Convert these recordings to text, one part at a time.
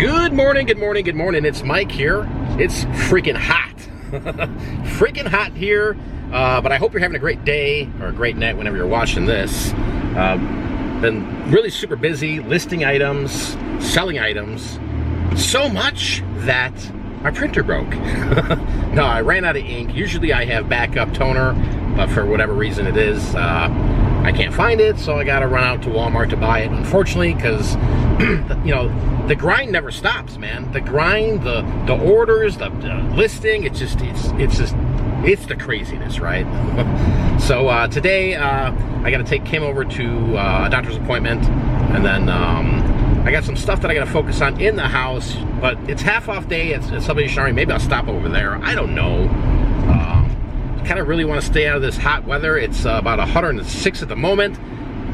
Good morning, good morning, good morning. It's Mike here. It's freaking hot. Freaking hot here. But I hope you're having a great day or a great night whenever you're watching this. Been really super busy listing items, selling items. So much that my printer broke. No, I ran out of ink. Usually I have backup toner, but for whatever reason it is, I can't find it, so I gotta run out to Walmart to buy it, unfortunately, because you know, the grind never stops, man. The grind, the orders, the listing, it's the craziness, right? So today I gotta take Kim over to a doctor's appointment, and then I got some stuff that I gotta focus on in the house, but it's half off day at Salvation Army. Maybe I'll stop over there, I don't know. Kind of really want to stay out of this hot weather. It's about 106 at the moment.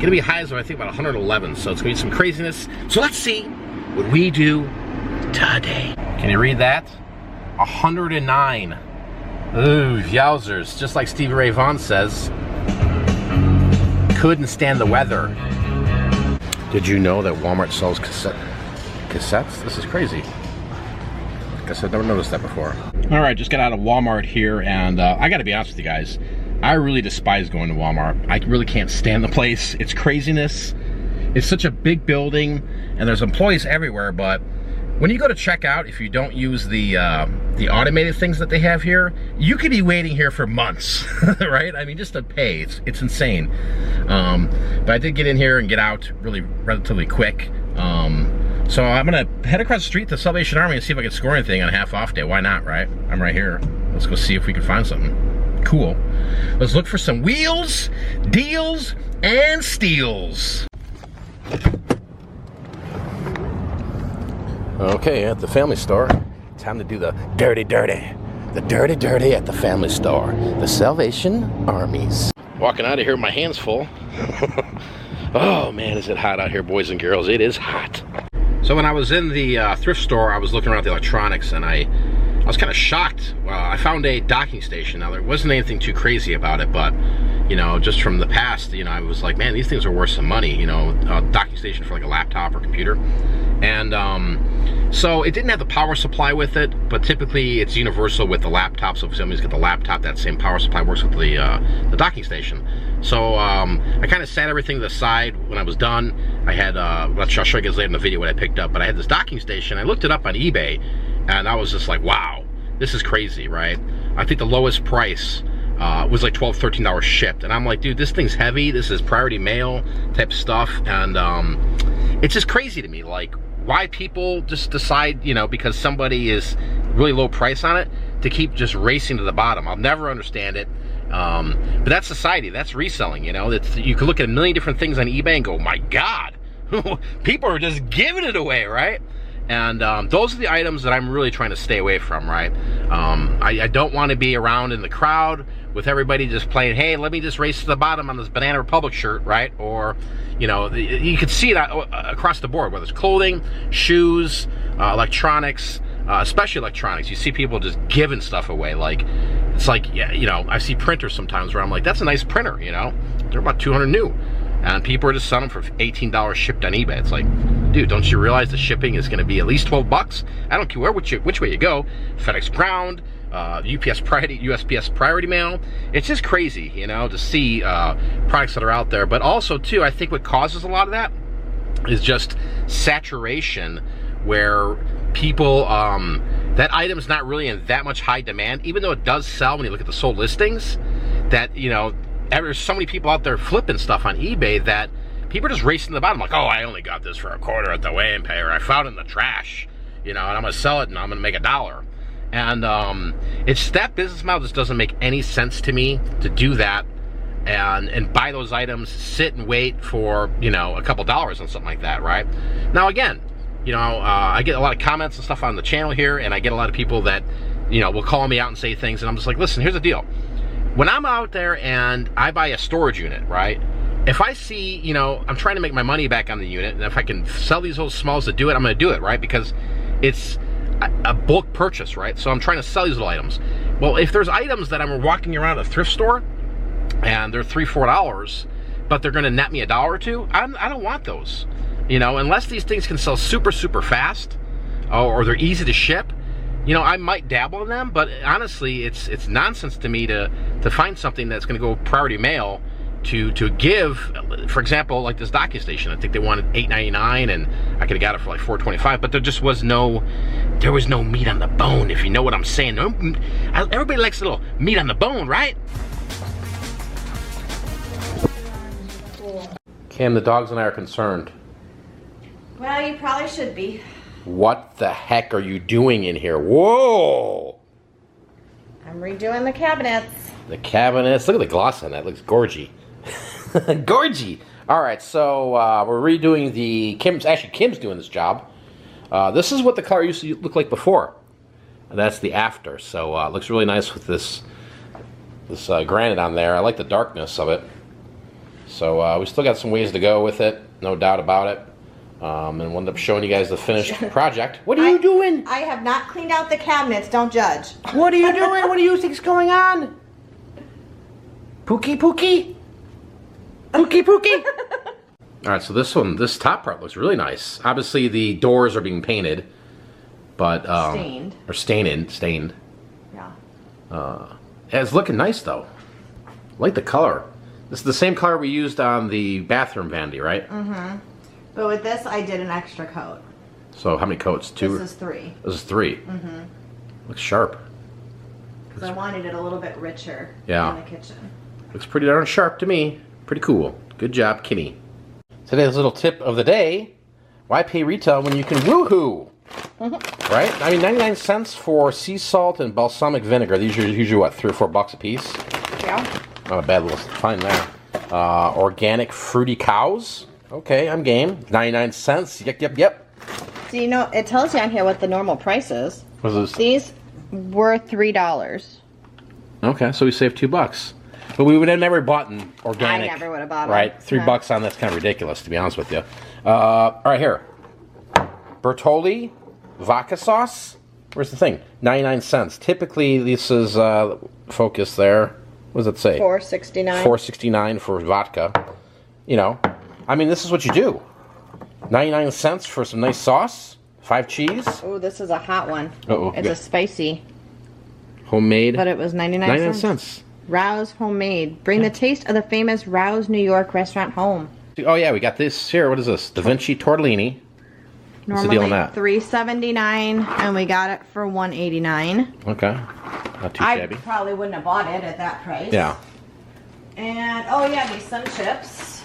Gonna be highs of I think about 111, so it's gonna be some craziness. So let's see what we do today. Can you read that? 109. Ooh, yowzers. Just like Stevie Ray Vaughan says, couldn't stand the weather. Did you know that Walmart sells cassettes? This is crazy. I guess I've never noticed that before. All right, just got out of Walmart here, and I gotta be honest with you guys, I really despise going to Walmart. I really can't stand the place. It's craziness. It's such a big building, and there's employees everywhere, but when you go to check out, if you don't use the automated things that they have here, you could be waiting here for months, right? I mean, just to pay, it's insane. But I did get in here and get out really relatively quick. So I'm gonna head across the street to Salvation Army and see if I can score anything on a half off day. Why not, right? I'm right here. Let's go see if we can find something cool. Let's look for some wheels, deals, and steals. Okay, at the family store, time to do the dirty at the family store. The Salvation Armies. Walking out of here, my hands full. Oh man, is it hot out here, boys and girls? It is hot. So when I was in the thrift store, I was looking around at the electronics, and I was kind of shocked. I found a docking station. Now, there wasn't anything too crazy about it, but, you know, just from the past, you know, I was like, man, these things are worth some money, you know, a docking station for like a laptop or computer. And so it didn't have the power supply with it, but typically it's universal with the laptop. So if somebody's got the laptop, that same power supply works with the docking station. So I kind of sat everything to the side. When I was done, I had, I'll show you guys later in the video what I picked up, but I had this docking station. I looked it up on eBay, and I was just like, wow, this is crazy, right? I think the lowest price was like $12, $13 shipped. And I'm like, dude, this thing's heavy. This is priority mail type stuff. And it's just crazy to me, like, why people just decide, you know, because somebody is really low price on it, to keep just racing to the bottom. I'll never understand it. But that's society, that's reselling, you know. You can look at a million different things on eBay and go, my God, people are just giving it away, right? And those are the items that I'm really trying to stay away from, right? I don't want to be around in the crowd with everybody just playing, hey, let me just race to the bottom on this Banana Republic shirt, right? Or, you know, you can see that across the board, whether it's clothing, shoes, electronics, especially electronics. You see people just giving stuff away. Like, it's like, yeah, you know, I see printers sometimes where I'm like, that's a nice printer, you know? They're about 200 new. And people are just selling them for $18 shipped on eBay. It's like, dude, don't you realize the shipping is going to be at least 12 bucks? I don't care which way you go. FedEx Ground, USPS Priority Mail. It's just crazy, you know, to see products that are out there. But also, too, I think what causes a lot of that is just saturation, where people, that item's not really in that much high demand, even though it does sell when you look at the sold listings, that, you know, there's so many people out there flipping stuff on eBay that people are just racing to the bottom, like, oh, I only got this for a quarter at the weigh-in pay, or I found it in the trash, you know, and I'm gonna sell it and I'm gonna make $1. And it's that business model just doesn't make any sense to me, to do that and buy those items, sit and wait for, you know, a couple dollars on something like that, right? Now, again, you know, I get a lot of comments and stuff on the channel here, and I get a lot of people that, you know, will call me out and say things, and I'm just like, listen, here's the deal. When I'm out there and I buy a storage unit, right? If I see, you know, I'm trying to make my money back on the unit, and if I can sell these little smalls to do it, I'm going to do it, right? Because it's a bulk purchase, right? So I'm trying to sell these little items. Well, if there's items that I'm walking around a thrift store and they're $3, $4, but they're going to net me $1 or $2, I don't want those. You know, unless these things can sell super, super fast, or they're easy to ship, you know, I might dabble in them, but honestly, it's nonsense to me to find something that's going to go priority mail to give, for example, like this DocuStation. I think they wanted $8.99, and I could have got it for like $4.25, but there just was no meat on the bone, if you know what I'm saying. No, everybody likes a little meat on the bone, right? Cam, the dogs and I are concerned. Well, you probably should be. What the heck are you doing in here? Whoa! I'm redoing the cabinets. The cabinets. Look at the gloss on that. It looks gorgy. Gorgy! Alright, so we're redoing the... Kim's doing this job. This is what the car used to look like before. And that's the after. So it looks really nice with this granite on there. I like the darkness of it. So we still got some ways to go with it. No doubt about it. And we'll end up showing you guys the finished project. What are you doing? I have not cleaned out the cabinets. Don't judge. What are you doing? What do you think's going on? Pookie, Pookie? Pookie, Pookie? Alright, so this top part looks really nice. Obviously, the doors are being painted. But, stained. Or stained. Yeah. It's looking nice, though. I like the color. This is the same color we used on the bathroom vanity, right? Mm-hmm. But with this, I did an extra coat. So how many coats? 2? This is 3. This is 3. Mm-hmm. Looks sharp. Because I wanted it a little bit richer in the kitchen. Looks pretty darn sharp to me. Pretty cool. Good job, Kimmy. Today's little tip of the day. Why pay retail when you can woohoo? Mm-hmm. Right? I mean, 99 cents for sea salt and balsamic vinegar. These are usually, what, $3 or $4 a piece? Yeah. Not a bad little find there. Organic fruity cows. Okay, I'm game. 99 cents. Yep. So, you know, it tells you on here what the normal price is. What's this? These were $3. Okay, so we saved $2. But we would have never bought an organic. I never would have bought them. Right? $3 on that's kind of ridiculous, to be honest with you. All right, here. Bertolli vodka sauce. Where's the thing? 99 cents. Typically, this is focus there. What does it say? $4.69. $4.69 for vodka. You know, I mean, this is what you do. 99 cents for some nice sauce. 5 cheese. Oh, this is a hot one. Uh-oh. It's a spicy. Homemade. But it was 99 cents. Rouse Homemade. Bring the taste of the famous Rouse, New York restaurant home. Oh, yeah, we got this here. What is this? Da Vinci Tortellini. What's the deal on that? $3.79, and we got it for $1.89. Okay. Not too shabby. I probably wouldn't have bought it at that price. Yeah. And, oh yeah, these sun chips.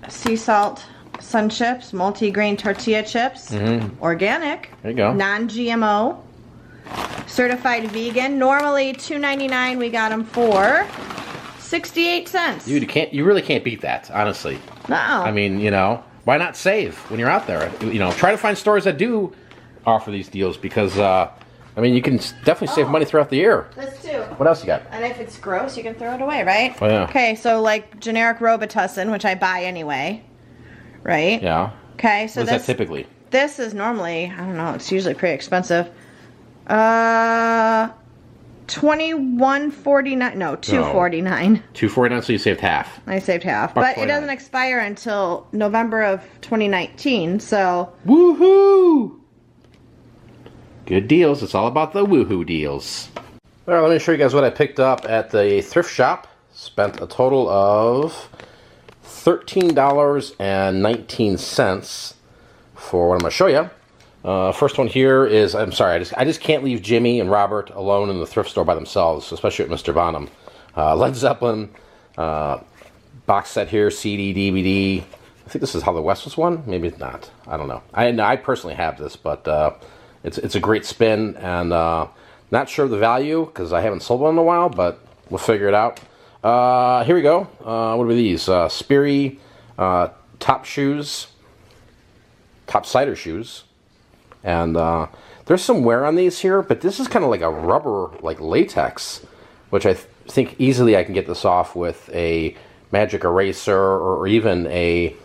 Sea salt sun chips, multi-grain tortilla chips. Mm-hmm. Organic. There you go. Non-GMO. Certified vegan. Normally $2.99. We got them for 68 cents. You really can't beat that, honestly. No. I mean, you know, why not save when you're out there? You know, try to find stores that do offer these deals because, I mean, you can definitely save money throughout the year. This too. What else you got? And if it's gross, you can throw it away, right? Oh, yeah. Okay, so like generic Robitussin, which I buy anyway, right? Yeah. Okay, so what is that typically? This is normally, I don't know, it's usually pretty expensive. $21.49. No, $2.49. $2.49, so you saved half. I saved half, but it doesn't expire until November of 2019. So woohoo! Good deals. It's all about the woohoo deals. All right, let me show you guys what I picked up at the thrift shop. Spent a total of $13.19 for what I'm going to show you. First one here is, I'm sorry, I just can't leave Jimmy and Robert alone in the thrift store by themselves, especially at Mr. Bonham. Led Zeppelin, box set here, CD, DVD. I think this is How the West Was Won. Maybe not. I don't know. I personally have this, but it's a great spin, and not sure of the value because I haven't sold one in a while, but we'll figure it out. Here we go. What are these? Sperry top shoes, top cider shoes. And there's some wear on these here, but this is kind of like a rubber, like latex, which I think easily I can get this off with a magic eraser or even a,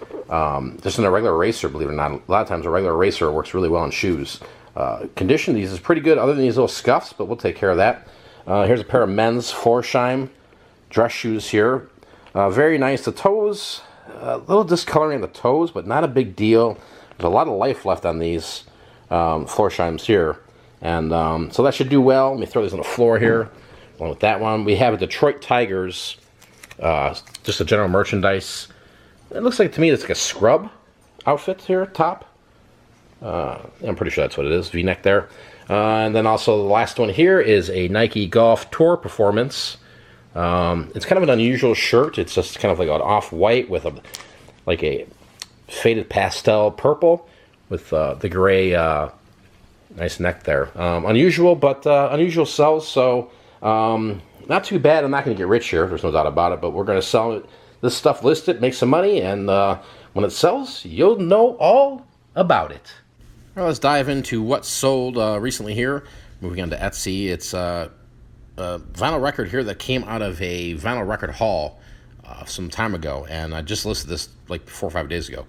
just in a regular eraser, believe it or not. A lot of times a regular eraser works really well on shoes. Condition these is pretty good other than these little scuffs, but we'll take care of that. Here's a pair of men's Florsheim dress shoes here. Very nice. The toes, a little discoloring on the toes, but not a big deal. There's a lot of life left on these Florsheim's here. And so that should do well. Let me throw these on the floor here. Along with that one, we have a Detroit Tigers, just a general merchandise. It looks like, to me, it's like a scrub outfit here, top. I'm pretty sure that's what it is, V-neck there. And then also the last one here is a Nike Golf Tour Performance. It's kind of an unusual shirt. It's just kind of like an off-white with like a faded pastel purple with the gray nice neck there. Unusual, but unusual sells, so not too bad. I'm not going to get rich here, there's no doubt about it, but we're going to sell it. This stuff listed, make some money, and when it sells, you'll know all about it. All right, let's dive into what sold recently here. Moving on to Etsy, it's a vinyl record here that came out of a vinyl record haul some time ago, and I just listed this like 4 or 5 days ago.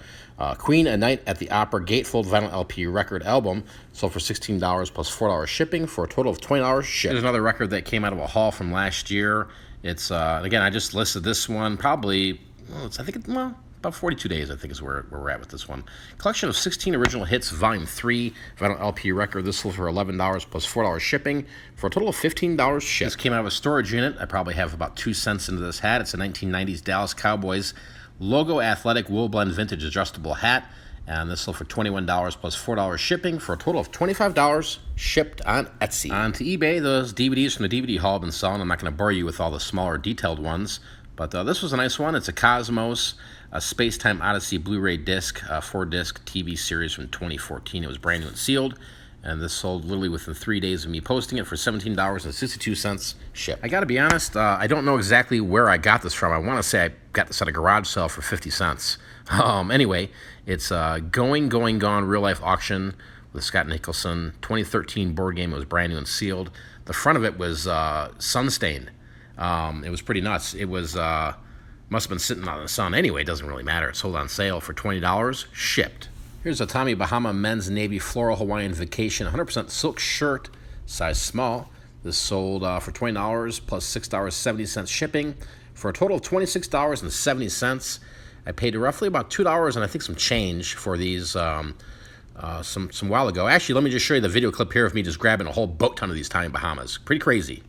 Queen, A Night at the Opera Gatefold Vinyl LP record album sold for $16 plus $4 shipping for a total of $20 shipped. There's another record that came out of a haul from last year. It's again, I just listed this one probably, about 42 days, I think, is where we're at with this one. Collection of 16 original hits, Volume 3, vinyl LP record. This sold for $11 plus $4 shipping for a total of $15 shipped. This came out of a storage unit. I probably have about 2 cents into this hat. It's a 1990s Dallas Cowboys logo athletic wool blend vintage adjustable hat. And this sold for $21 plus $4 shipping for a total of $25 shipped on Etsy. On to eBay, those DVDs from the DVD haul have been selling. I'm not going to bore you with all the smaller detailed ones, but this was a nice one. It's a Cosmos, a Space-Time Odyssey Blu-ray disc, 4-disc TV series from 2014. It was brand new and sealed, and this sold literally within 3 days of me posting it for $17.62 shipped. I gotta be honest, I don't know exactly where I got this from. I want to say I got this at a garage sale for 50 cents. Anyway, it's Going, Gone Real Life Auction with Scott Nicholson. 2013 board game. It was brand new and sealed. The front of it was sun-stained. It was pretty nuts. It was must have been sitting out in the sun. Anyway, it doesn't really matter. It sold on sale for $20 shipped. Here's a Tommy Bahama men's navy floral Hawaiian vacation 100% silk shirt, size small. This sold for $20 plus $6.70 shipping for a total of $26.70. I paid roughly about $2 and I think some change for these some while ago. Actually, let me just show you the video clip here of me just grabbing a whole boat ton of these Tommy Bahamas. Pretty crazy.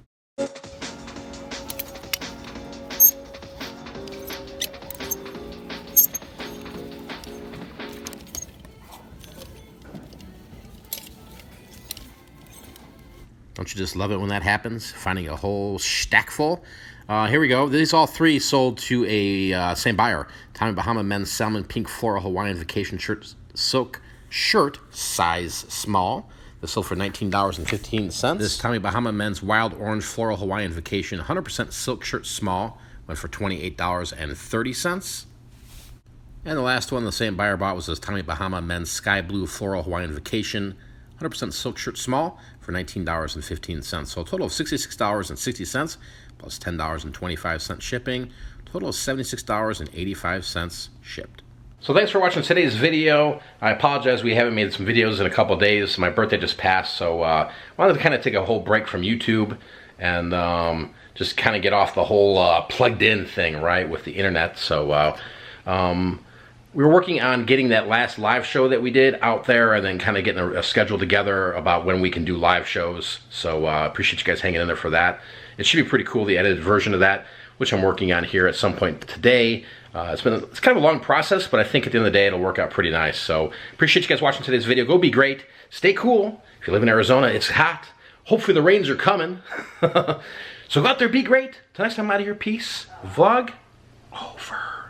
Don't you just love it when that happens? Finding a whole stack full. Here we go. These all three sold to a same buyer. Tommy Bahama men's salmon pink floral Hawaiian vacation shirt, silk shirt, size small. This sold for $19.15. This Tommy Bahama men's wild orange floral Hawaiian vacation 100% silk shirt small went for $28.30. And the last one the same buyer bought was this Tommy Bahama men's sky blue floral Hawaiian vacation 100% silk shirt small for $19.15. So a total of $66.60 plus $10.25 shipping. Total of $76.85 shipped. So thanks for watching today's video. I apologize we haven't made some videos in a couple days. My birthday just passed, so I wanted to kind of take a whole break from YouTube and just kind of get off the whole plugged in thing, right, with the internet. So we were working on getting that last live show that we did out there and then kind of getting a schedule together about when we can do live shows. So appreciate you guys hanging in there for that. It should be pretty cool, the edited version of that, which I'm working on here at some point today. It's kind of a long process, but I think at the end of the day it'll work out pretty nice. So appreciate you guys watching today's video. Go be great. Stay cool. If you live in Arizona, it's hot. Hopefully the rains are coming. So go out there, be great. Till next time, I'm out of here. Peace. Vlog over.